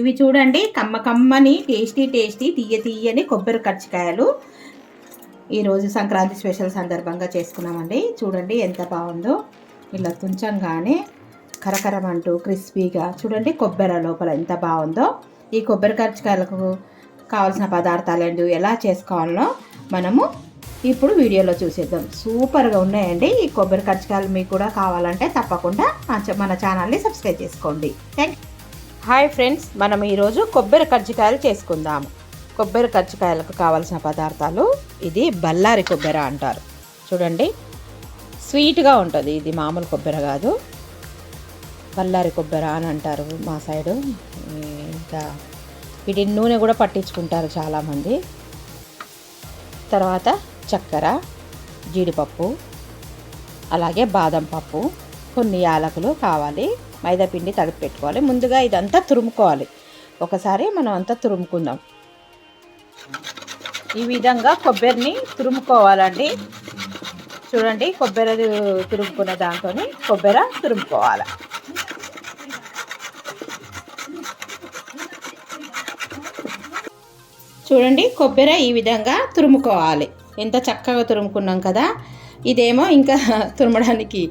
ఇవి చూడండి కమ్మని టేస్టీ తీయని కొబ్బరి కర్జికాయలు ఈరోజు సంక్రాంతి స్పెషల్ సందర్భంగా చేసుకున్నామండి. చూడండి ఎంత బాగుందో, ఇలా తుంచంగానే కరకరమంటూ క్రిస్పీగా చూడండి కొబ్బరి లోపల ఎంత బాగుందో. ఈ కొబ్బరి కర్జికాయలకు కావాల్సిన పదార్థాలు ఎలా చేసుకోవాలో మనము ఇప్పుడు వీడియోలో చూసేద్దాం. సూపర్గా ఉన్నాయండి ఈ కొబ్బరి కర్జికాయలు. మీకు కూడా కావాలంటే తప్పకుండా మన ఛానల్ని సబ్స్క్రైబ్ చేసుకోండి. హాయ్ ఫ్రెండ్స్, మనం ఈరోజు కొబ్బరి కర్జికాయలు చేసుకుందాము. కొబ్బరి కర్జికాయలకు కావాల్సిన పదార్థాలు, ఇది బళ్ళారి కొబ్బరి అంటారు. చూడండి స్వీట్గా ఉంటుంది, ఇది మామూలు కొబ్బరి కాదు, బళ్ళారి కొబ్బరి అని అంటారు మా సైడు. ఇంకా వీటిని నూనె కూడా పట్టించుకుంటారు చాలామంది. తర్వాత చక్కెర, జీడిపప్పు, అలాగే బాదం పప్పు, కొన్ని యాలకులు కావాలి. మైదా పిండి తడిపి పెట్టుకోవాలి. ముందుగా ఇదంతా తురుముకోవాలి. ఒకసారి మనం అంతా తురుముకుందాం. ఈ విధంగా కొబ్బరిని తురుముకోవాలండి. చూడండి కొబ్బరి తురుముకున్న దాంతో కొబ్బరి తురుముకోవాలి. చూడండి కొబ్బరి ఈ విధంగా తురుముకోవాలి. ఎంత చక్కగా తురుముకున్నాం కదా. ఇదేమో ఇంకా తురమడానికి,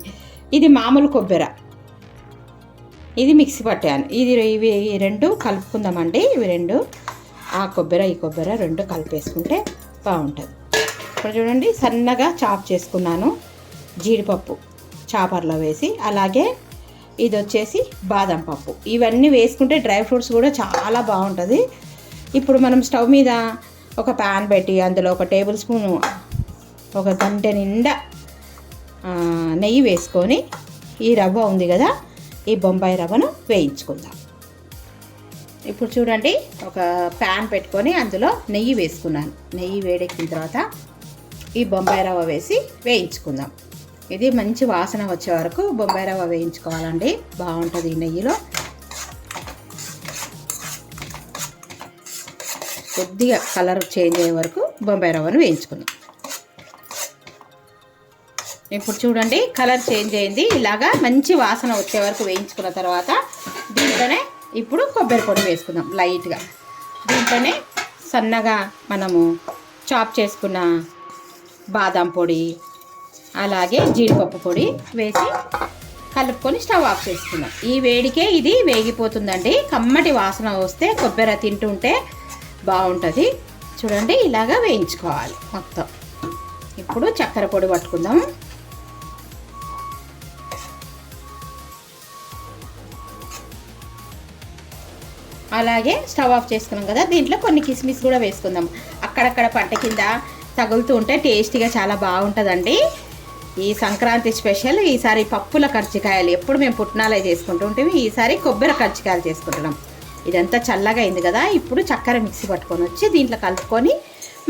ఇది మామూలు కొబ్బరి, ఇది మిక్సీ పట్టాను. ఇవి రెండు కలుపుకుందామండి. ఇవి రెండు, ఆ కొబ్బరి ఈ కొబ్బరి రెండు కలిపేసుకుంటే బాగుంటుంది. ఇప్పుడు చూడండి సన్నగా చాప్ చేసుకున్నాను జీడిపప్పు చాపర్లో వేసి, అలాగే ఇది వచ్చేసి బాదం పప్పు. ఇవన్నీ వేసుకుంటే డ్రై ఫ్రూట్స్ కూడా చాలా బాగుంటుంది. ఇప్పుడు మనం స్టవ్ మీద ఒక ప్యాన్ పెట్టి అందులో ఒక టేబుల్ స్పూన్, ఒక గంట నిండా నెయ్యి వేసుకొని ఈ రవ్వ ఉంది కదా, ఈ బొంబాయి రవ్వను వేయించుకుందాం. ఇప్పుడు చూడండి ఒక ప్యాన్ పెట్టుకొని అందులో నెయ్యి వేసుకున్నాను. నెయ్యి వేడెక్కిన తర్వాత ఈ బొంబాయి రవ్వ వేసి వేయించుకుందాం. ఇది మంచి వాసన వచ్చే వరకు బొంబాయి రవ్వ వేయించుకోవాలండి, బాగుంటుంది ఈ నెయ్యిలో. కొద్దిగా కలర్ చేంజ్ అయ్యే వరకు బొంబాయి రవ్వను వేయించుకుందాం. ఇప్పుడు చూడండి కలర్ చేంజ్ అయింది. ఇలాగా మంచి వాసన వచ్చే వరకు వేయించుకున్న తర్వాత దీంట్లోనే ఇప్పుడు కొబ్బరి పొడి వేసుకుందాం లైట్గా. దీంట్లోనే సన్నగా మనము చాప్ చేసుకున్న బాదం పొడి, అలాగే జీడిపప్పు పొడి వేసి కలుపుకొని స్టవ్ ఆఫ్ చేసుకుందాం. ఈ వేడికే ఇది వేగిపోతుందండి. కమ్మటి వాసన వస్తే కొబ్బరి తింటుంటే బాగుంటుంది. చూడండి ఇలాగా వేయించుకోవాలి మొత్తం. ఇప్పుడు చక్కెర పొడి పట్టుకుందాం. అలాగే స్టవ్ ఆఫ్ చేసుకున్నాం కదా, దీంట్లో కొన్ని కిస్మిస్ కూడా వేసుకుందాం. అక్కడక్కడ పంట కింద తగులుతూ ఉంటే టేస్టీగా చాలా బాగుంటుందండి. ఈ సంక్రాంతి స్పెషల్ ఈసారి పప్పుల కర్జికాయలు. ఎప్పుడు మేము పుట్నాలే చేసుకుంటూ ఉంటే ఈసారి కొబ్బరి కర్జికాయలు చేసుకుంటున్నాం. ఇదంతా చల్లగా అయింది కదా, ఇప్పుడు చక్కెర మిక్సీ పట్టుకొని వచ్చి దీంట్లో కలుపుకొని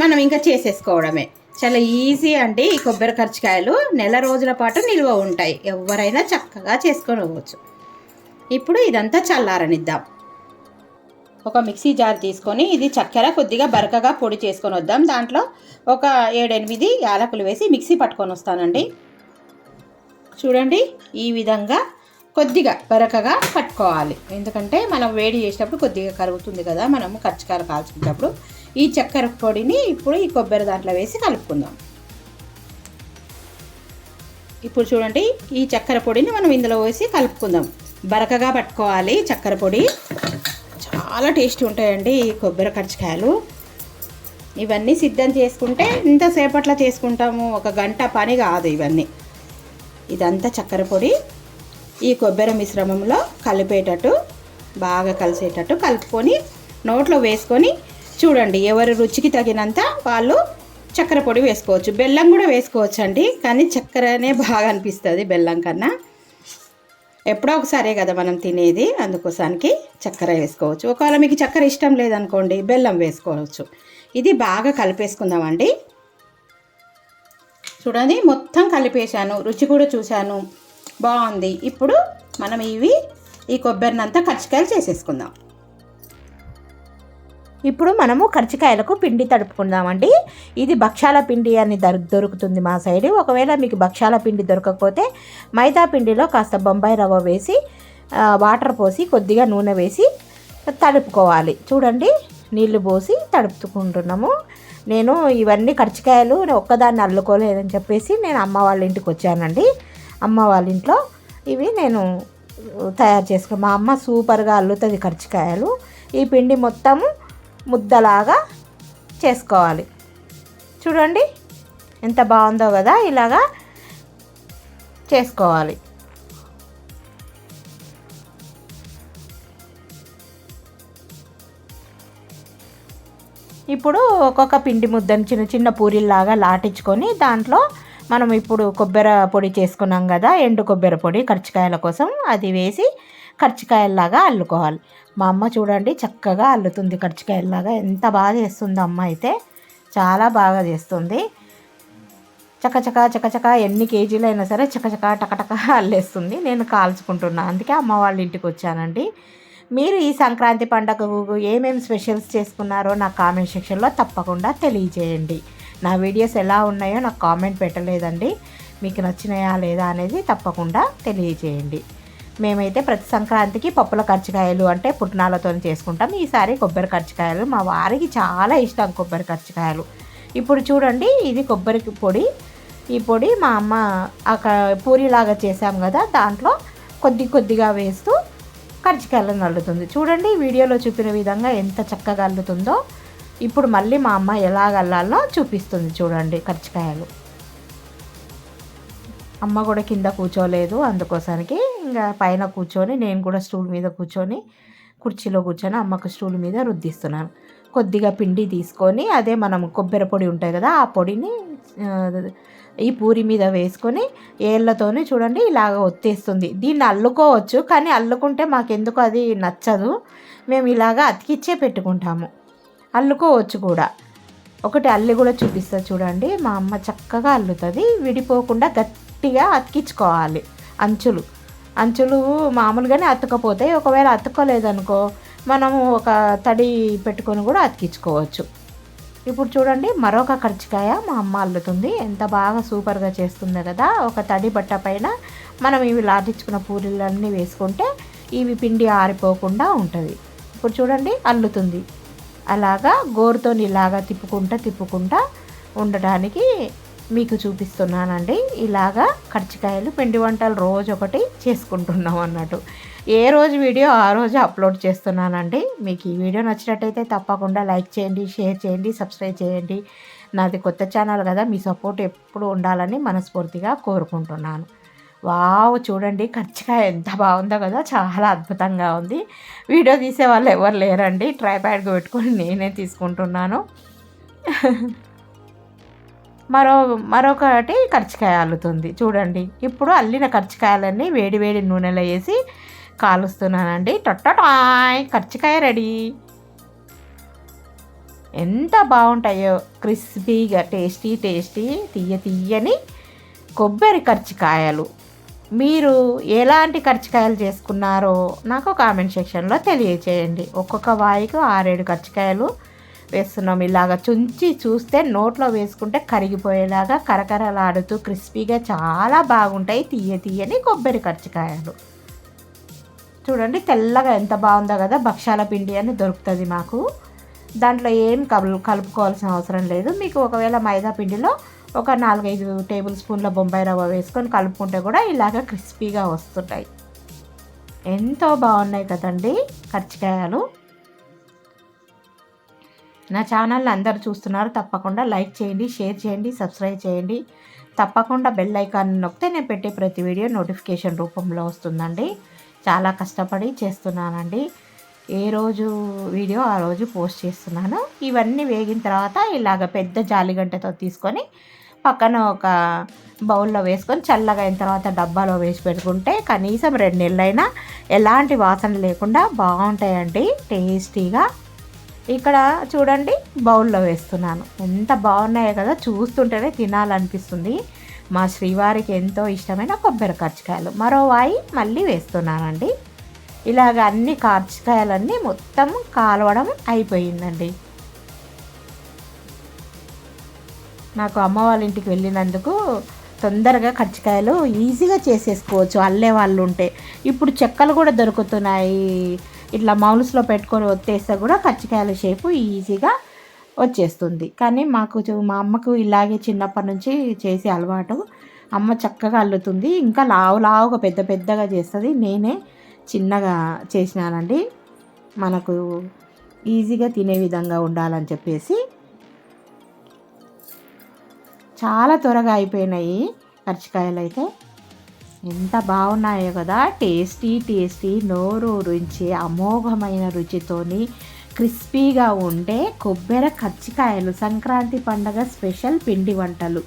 మనం ఇంకా చేసేసుకోవడమే. చాలా ఈజీ అండి. ఈ కొబ్బరి కర్జికాయలు నెల రోజుల పాటు నిల్వ ఉంటాయి, ఎవరైనా చక్కగా చేసుకొని పోవచ్చు. ఇప్పుడు ఇదంతా చల్లారనిద్దాం. ఒక మిక్సీ జార్ తీసుకొని ఇది చక్కెర కొద్దిగా బరకగా పొడి చేసుకొని వద్దాం. దాంట్లో ఒక 7-8 యాలకులు వేసి మిక్సీ పట్టుకొని వస్తానండి. చూడండి ఈ విధంగా కొద్దిగా బరకగా పట్టుకోవాలి, ఎందుకంటే మనం వేడి చేసేటప్పుడు కొద్దిగా కరుగుతుంది కదా మనము కర్జికాయలు కాల్చుకునేటప్పుడు. ఈ చక్కెర పొడిని ఇప్పుడు ఈ కొబ్బరి దాంట్లో వేసి కలుపుకుందాం. ఇప్పుడు చూడండి ఈ చక్కెర పొడిని మనం ఇందులో వేసి కలుపుకుందాం. బరకగా పట్టుకోవాలి చక్కెర పొడి. చాలా టేస్టీ ఉంటాయండి ఈ కొబ్బరి కర్జికాయలు. ఇవన్నీ సిద్ధం చేసుకుంటే ఇంతసేపట్లో చేసుకుంటాము, ఒక గంట పని కాదు ఇవన్నీ. ఇదంతా చక్కెర పొడి ఈ కొబ్బరి మిశ్రమంలో కలిపేటట్టు, బాగా కలిసేటట్టు కలుపుకొని నోట్లో వేసుకొని చూడండి. ఎవరి రుచికి తగినంత వాళ్ళు చక్కెర పొడి వేసుకోవచ్చు, బెల్లం కూడా వేసుకోవచ్చు అండి. కానీ చక్కెరనే బాగా అనిపిస్తుంది బెల్లం కన్నా. ఎప్పుడో ఒకసారే కదా మనం తినేది, అందుకోసానికి చక్కెర వేసుకోవచ్చు. ఒకవేళ మీకు చక్కెర ఇష్టం లేదనుకోండి బెల్లం వేసుకోవచ్చు. ఇది బాగా కలిపేసుకుందామండి. చూడండి మొత్తం కలిపేశాను, రుచి కూడా చూశాను, బాగుంది. ఇప్పుడు మనం ఈ కొబ్బరినంతా కర్జికాయలు చేసేసుకుందాం. ఇప్పుడు మనము కర్జికాయలకు పిండి తడుపుకుందామండి. ఇది భక్షాల పిండి అని దొరుకుతుంది మా సైడ్. ఒకవేళ మీకు భక్షాల పిండి దొరకకపోతే మైదా పిండిలో కాస్త బొంబాయి రవ్వ వేసి వాటర్ పోసి కొద్దిగా నూనె వేసి తడుపుకోవాలి. చూడండి నీళ్లు పోసి తడుపుకుంటున్నాము. నేను ఇవన్నీ కర్జికాయలు ఒక్కదాన్ని అల్లుకోలేదని చెప్పేసి నేను అమ్మ వాళ్ళ ఇంటికి వచ్చానండి. అమ్మ వాళ్ళ ఇంట్లో ఇవి నేను తయారు చేసుకున్నాను. మా అమ్మ సూపర్గా అల్లుతుంది కర్జికాయలు. ఈ పిండి మొత్తం ముద్దలాగా చేసుకోవాలి. చూడండి ఎంత బాగుందో కదా, ఇలాగా చేసుకోవాలి. ఇప్పుడు ఒక్కొక్క పిండి ముద్దను చిన్న చిన్న పూరీల్లాగా లాటించుకొని దాంట్లో మనం ఇప్పుడు కొబ్బరి పొడి చేసుకున్నాం కదా, ఎండు కొబ్బరి పొడి కర్జికాయల కోసం, అది వేసి కర్జికాయల్లాగా అల్లుకోవాలి. మా అమ్మ చూడండి చక్కగా అల్లుతుంది కర్జికాయల్లాగా. ఎంత బాగా చేస్తుంది అమ్మ అయితే, చాలా బాగా చేస్తుంది. చకచకా చకచకా ఎన్ని కేజీలైనా సరే చకచకా టకటక అల్లేస్తుంది. నేను కాల్చుకుంటున్నా, అందుకే అమ్మ వాళ్ళ ఇంటికి వచ్చానండి. మీరు ఈ సంక్రాంతి పండుగకు ఏమేమి స్పెషల్స్ చేసుకున్నారో నా కామెంట్ సెక్షన్లో తప్పకుండా తెలియజేయండి. నా వీడియోస్ ఎలా ఉన్నాయో నాకు కామెంట్ పెట్టలేదండి. మీకు నచ్చినాయా లేదా అనేది తప్పకుండా తెలియజేయండి. మేమైతే ప్రతి సంక్రాంతికి పప్పుల కర్జికాయలు అంటే పుట్నాలతో చేసుకుంటాం. ఈసారి కొబ్బరి కర్జికాయలు, మా వారికి చాలా ఇష్టం కొబ్బరి కర్జికాయలు. ఇప్పుడు చూడండి ఇది కొబ్బరి పొడి. ఈ పొడి మా అమ్మ పూరిలాగా చేసాం కదా, దాంట్లో కొద్ది కొద్దిగా వేస్తూ కర్జికాయలను అల్లుతుంది. చూడండి వీడియోలో చూపిన విధంగా ఎంత చక్కగా అల్లుతుందో. ఇప్పుడు మళ్ళీ మా అమ్మ ఎలాగ అల్లాలో చూపిస్తుంది. చూడండి కర్జికాయలు. అమ్మ కూడా కింద కూర్చోలేదు, అందుకోసానికి ఇంకా పైన కూర్చొని నేను కూడా స్టూల్ మీద కూర్చొని కుర్చీలో కూర్చొని అమ్మకు స్టూల్ మీద రుద్దిస్తున్నాను. కొద్దిగా పిండి తీసుకొని అదే మనం కొబ్బరి పొడి ఉంటుంది కదా, ఆ పొడిని ఈ పూరి మీద వేసుకొని ఏళ్ళతోనే చూడండి ఇలాగ ఒత్తేస్తుంది. దీన్ని అల్లుకోవచ్చు, కానీ అల్లుకుంటే మాకెందుకు అది నచ్చదు. మేము ఇలాగ అతికిచ్చే పెట్టుకుంటాము. అల్లుకోవచ్చు కూడా. ఒకటి అల్లి కూడా చూపిస్తా చూడండి. మా అమ్మ చక్కగా అల్లుతుంది. విడిపోకుండా గట్టిగా అతికించుకోవాలి. అంచులు మామూలుగానే అతుకపోతాయి. ఒకవేళ అతుక్కోలేదనుకో మనము ఒక తడి పెట్టుకొని కూడా అతికించుకోవచ్చు. ఇప్పుడు చూడండి మరొక కర్జికాయ మా అమ్మ అల్లుతుంది. ఎంత బాగా సూపర్గా చేస్తుందో కదా. ఒక తడి బట్ట పైన మనం ఇవి లాటించుకున్న పూరీలన్నీ వేసుకుంటే ఇవి పిండి ఆరిపోకుండా ఉంటుంది. ఇప్పుడు చూడండి అల్లుతుంది. అలాగా గోరుతో ఇలాగా తిప్పుకుంటా ఉండడానికి మీకు చూపిస్తున్నానండి. ఇలాగా కర్జికాయలు పిండి వంటలు రోజు ఒకటి చేసుకుంటున్నాం అన్నట్టు. ఏ రోజు వీడియో ఆ రోజు అప్లోడ్ చేస్తున్నానండి. మీకు ఈ వీడియో నచ్చినట్టయితే తప్పకుండా లైక్ చేయండి, షేర్ చేయండి, సబ్స్క్రైబ్ చేయండి. నాది కొత్త ఛానల్ కదా, మీ సపోర్ట్ ఎప్పుడు ఉండాలని మనస్ఫూర్తిగా కోరుకుంటున్నాను. వావ్ చూడండి కర్జికాయ ఎంత బాగుందో కదా, చాలా అద్భుతంగా ఉంది. వీడియో తీసే వాళ్ళు ఎవరు లేరండి, ట్రైపాడ్గా పెట్టుకొని నేనే తీసుకుంటున్నాను. మరొకటి కర్జికాయ అల్లుతుంది చూడండి. ఇప్పుడు అల్లిన కర్జికాయలన్నీ వేడి నూనెలో వేసి కాలుస్తున్నానండి. టొట్టటాయ్ కర్జికాయ రెడీ. ఎంత బాగుంటాయో క్రిస్పీగా, టేస్టీ తీయని కొబ్బరి కర్జికాయలు. మీరు ఎలాంటి కర్జికాయలు చేసుకున్నారో నాకు కామెంట్ సెక్షన్లో తెలియచేయండి. ఒక్కొక్క వాయికు 6-7 కర్జికాయలు వేస్తున్నాం. ఇలాగ చుంచి చూస్తే నోట్లో వేసుకుంటే కరిగిపోయేలాగా కరకరలాడుతూ క్రిస్పీగా చాలా బాగుంటాయి తీయని కొబ్బరి కర్జికాయలు. చూడండి తెల్లగా ఎంత బాగుందో కదా. భక్షాల పిండి అని దొరుకుతుంది మాకు. దాంట్లో ఏం కలుపుకోవాల్సిన అవసరం లేదు. మీకు ఒకవేళ మైదా పిండిలో ఒక 4-5 టేబుల్ స్పూన్ల బొంబాయి రవ్వ వేసుకొని కలుపుకుంటే కూడా ఇలాగ క్రిస్పీగా వస్తుంటాయి. ఎంతో బాగున్నాయి కదండి కర్జికాయలు. నా ఛానల్ని అందరూ చూస్తున్నారు, తప్పకుండా లైక్ చేయండి, షేర్ చేయండి, సబ్స్క్రైబ్ చేయండి. తప్పకుండా బెల్ ఐకాన్ నొక్కితే నేను పెట్టే ప్రతి వీడియో నోటిఫికేషన్ రూపంలో వస్తుందండి. చాలా కష్టపడి చేస్తున్నానండి. ఏ రోజు వీడియో ఆ రోజు పోస్ట్ చేస్తున్నాను. ఇవన్నీ వేగిన తర్వాత ఇలాగ పెద్ద జాలిగంటతో తీసుకొని పక్కన ఒక బౌల్లో వేసుకొని చల్లగా అయిన తర్వాత డబ్బాలో వేసి పెట్టుకుంటే కనీసం 2 నెలలైనా ఎలాంటి వాసన లేకుండా బాగుంటాయండి టేస్టీగా. ఇక్కడ చూడండి బౌల్లో వేస్తున్నాను. ఎంత బాగున్నాయో కదా, చూస్తుంటేనే తినాలనిపిస్తుంది. మా శ్రీవారికి ఎంతో ఇష్టమైన కొబ్బరి కర్జికాయలు మరో వాయి మళ్ళీ వేస్తున్నానండి. ఇలాగ అన్ని కర్జికాయలన్నీ మొత్తం కాలవడం అయిపోయిందండి. నాకు అమ్మ వాళ్ళ ఇంటికి వెళ్ళినందుకు తొందరగా కర్జికాయలు ఈజీగా చేసేసుకోవచ్చు అల్లే వాళ్ళు ఉంటే. ఇప్పుడు చెక్కలు కూడా దొరుకుతున్నాయి. ఇట్లా మౌల్స్లో పెట్టుకొని ఒత్తేస్తే కూడా కజ్జికాయల షేపు ఈజీగా వచ్చేస్తుంది. కానీ మా అమ్మకు ఇలాగే చిన్నప్పటి నుంచి చేసి అలవాటు. అమ్మ చక్కగా అల్లుతుంది. ఇంకా లావుగా పెద్ద పెద్దగా చేస్తుంది. నేనే చిన్నగా చేసినానండి, మనకు ఈజీగా తినే విధంగా ఉండాలని చెప్పేసి. చాలా త్వరగా అయిపోయినాయి కజ్జికాయలు అయితే. ఎంత బాగున్నాయో కదా, టేస్టీ నోరూరించి అమోఘమైన రుచితోని క్రిస్పీగా ఉండే కొబ్బరి కజ్జికాయలు, సంక్రాంతి పండగ స్పెషల్ పిండి వంటలు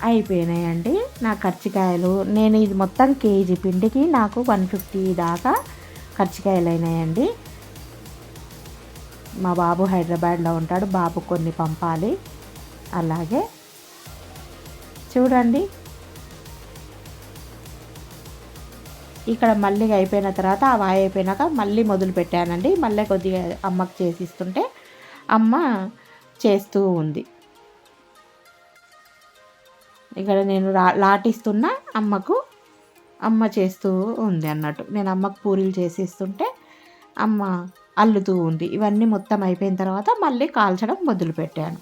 అయిపోయినాయండి నా కజ్జికాయలు. నేను ఇది మొత్తం కేజీ పిండికి నాకు 150 దాకా కజ్జికాయలు అయినాయండి. మా బాబు హైదరాబాద్లో ఉంటాడు, బాబు కొన్ని పంపాలి. అలాగే చూడండి, ఇక్కడ మళ్ళీ అయిపోయిన తర్వాత ఆ వాయి అయిపోయినాక మళ్ళీ మొదలు పెట్టానండి. మళ్ళీ కొద్దిగా అమ్మకు చేసిస్తుంటే అమ్మ చేస్తూ ఉంది. ఇక్కడ నేను లాటిస్తున్నా అమ్మకు, అమ్మ చేస్తూ ఉంది అన్నట్టు. నేను అమ్మకు పూరీలు చేసిస్తుంటే అమ్మ అల్లుతూ ఉంది. ఇవన్నీ మొత్తం అయిపోయిన తర్వాత మళ్ళీ కాల్చడం మొదలుపెట్టాను.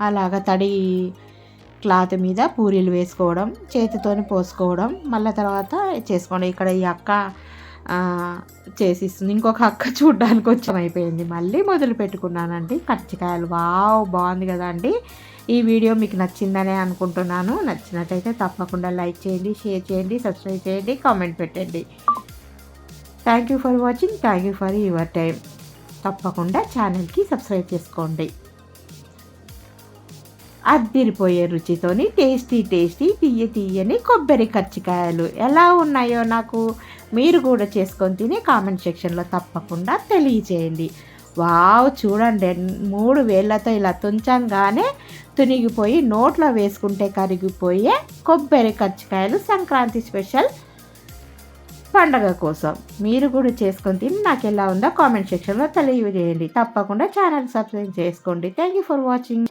అలాగా తడి క్లాత్ మీద పూరీలు వేసుకోవడం, చేతితోని పోసుకోవడం, మళ్ళీ తర్వాత చేసుకోవడం. ఇక్కడ ఈ అక్క చేసిస్తుంది, ఇంకొక అక్క చూడ్డానికి వచ్చి అయిపోయింది. మళ్ళీ మొదలు పెట్టుకున్నానండి కజ్జికాయలు. వావ్, బాగుంది కదా అండి. ఈ వీడియో మీకు నచ్చిందనే అనుకుంటున్నాను. నచ్చినట్టయితే తప్పకుండా లైక్ చేయండి, షేర్ చేయండి, సబ్స్క్రైబ్ చేయండి, కామెంట్ పెట్టండి. Thank you for watching, thank you for your time. తప్పకుండా ఛానల్కి సబ్స్క్రైబ్ చేసుకోండి. అద్దిరిపోయే రుచితోని టేస్టీ తీయని కొబ్బరి కజ్జికాయలు ఎలా ఉన్నాయో నాకు మీరు కూడా చేసుకొని తిని కామెంట్ సెక్షన్లో తప్పకుండా తెలియచేయండి. వావ్, చూడండి, 3 వేళ్ళతో ఇలా తుంచంగానే తునిగిపోయి నోట్లో వేసుకుంటే కరిగిపోయే కొబ్బరి కజ్జికాయలు సంక్రాంతి స్పెషల్ పండగ కోసం. మీరు కూడా చేసుకొని తిని నాకు ఎలా ఉందో కామెంట్ సెక్షన్లో తెలియజేయండి. తప్పకుండా ఛానల్ సబ్స్క్రైబ్ చేసుకోండి. Thank you for watching.